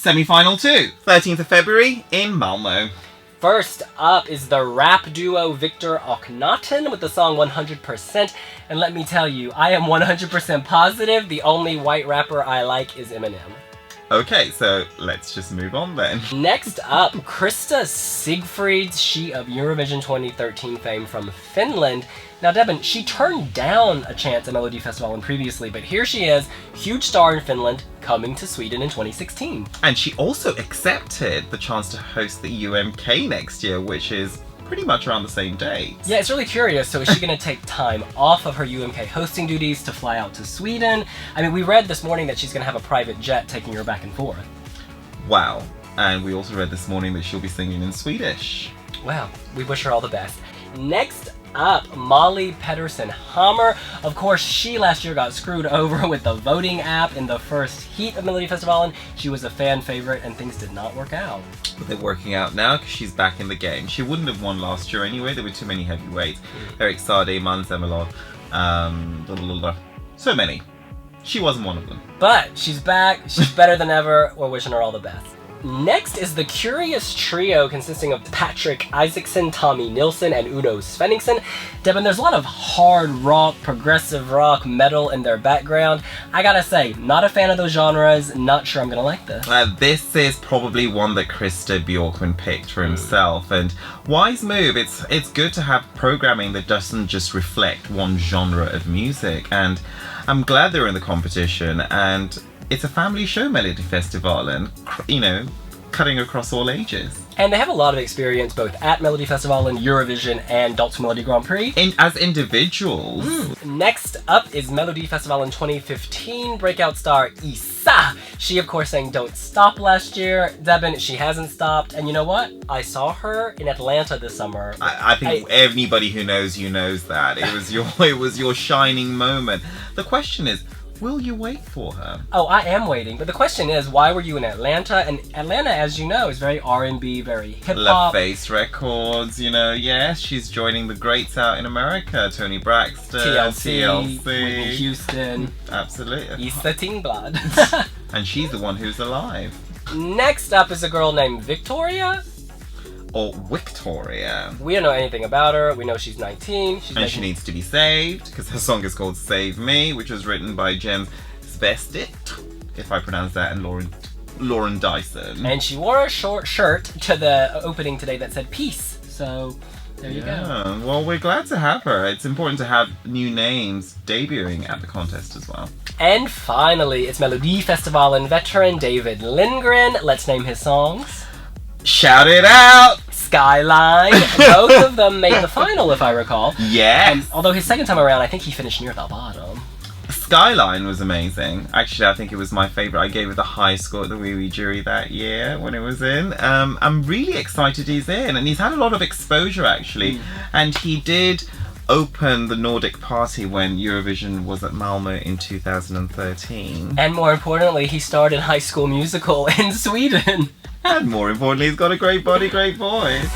Semi-final 2, 13th of February in Malmö. First up is the rap duo Victor Akhenaten with the song 100%. And let me tell you, I am 100% positive the only white rapper I like is Eminem. Okay, so let's just move on then. Next up, Krista Siegfrids, she of Eurovision 2013 fame from Finland. Now, Devin, she turned down a chance at Melodifestivalen previously, but here she is, huge star in Finland, coming to Sweden in 2016. And she also accepted the chance to host the UMK next year, which is pretty much around the same date. Yeah, it's really curious. So is she going to take time off of her UMK hosting duties to fly out to Sweden? I mean, we read this morning that she's going to have a private jet taking her back and forth. Wow. And we also read this morning that she'll be singing in Swedish. Well, we wish her all the best. Next up, Molly Pettersson Hammar. Of course, she last year got screwed over with the voting app in the first heat of Melodifestivalen. She was a fan favorite and things did not work out. But they're working out now because she's back in the game. She wouldn't have won last year anyway. There were too many heavyweights. Erik Saade, Måns Zelmerlöw, so many. She wasn't one of them. But she's back. She's better than ever. We're wishing her all the best. Next is the curious trio consisting of Patrick Isaacson, Tommy Nilsson, and Udo Svenningsson. Devin, there's a lot of hard rock, progressive rock, metal in their background. I gotta say, not a fan of those genres. Not sure I'm gonna like this. This is probably one that Krista Bjorkman picked for himself, and wise move. It's good to have programming that doesn't just reflect one genre of music, and I'm glad they're in the competition, and it's a family show, Melodifestivalen, you know, cutting across all ages. And they have a lot of experience both at Melodifestivalen, Eurovision, and Dalt's Melody Grand Prix. As individuals. Next up is Melodifestivalen 2015 breakout star Isa. She, of course, sang Don't Stop last year. Devin, she hasn't stopped. And you know what? I saw her in Atlanta this summer. I think anybody who knows you knows that. It was your shining moment. The question is, will you wait for her? Oh, I am waiting. But the question is, why were you in Atlanta? And Atlanta, as you know, is very R&B, very hip-hop. LaFace Records, you know, yes, she's joining the greats out in America. Tony Braxton, TLC, Whitney Houston. Absolutely. Isa Tingblad. And she's the one who's alive. Next up is a girl named Victoria. Or Victoria. We don't know anything about her. We know she's 19. She needs to be saved, because her song is called Save Me, which was written by Jen Svestit, if I pronounce that, and Lauren Dyson. And she wore a short shirt to the opening today that said peace. So there you go. Well, we're glad to have her. It's important to have new names debuting at the contest as well. And finally, it's Melodifestivalen veteran David Lindgren. Let's name his songs. Shout it out! Skyline. Both of them made the final, if I recall. Yes. Although his second time around, I think he finished near the bottom. Skyline was amazing. Actually, I think it was my favourite. I gave it the high score at the Wee Wee jury that year when it was in. I'm really excited he's in, and he's had a lot of exposure actually. And he did open the Nordic Party when Eurovision was at Malmö in 2013. And more importantly, he starred in High School Musical in Sweden. And more importantly, he's got a great body, great voice.